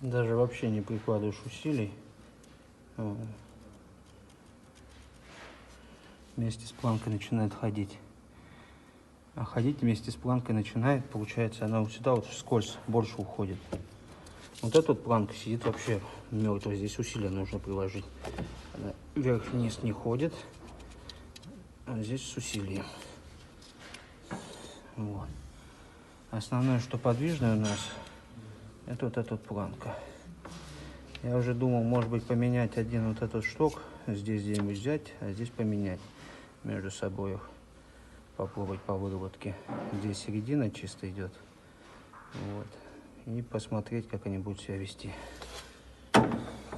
Даже вообще не прикладываешь усилий. Вместе с планкой начинает ходить. А ходить вместе с планкой начинает, получается, она вот сюда вот вскользь больше уходит. Вот эта вот планка сидит вообще мертвая. Здесь усилия нужно приложить. Она вверх-вниз не ходит, а здесь с усилием. Вот. Основное, что подвижное у нас, это вот эта вот планка. Я уже думал, может быть, поменять один вот этот шток, здесь где-нибудь взять, а здесь поменять между собой их. Попробовать по выработке. Здесь середина чисто идет. Вот. И посмотреть, как они будут себя вести.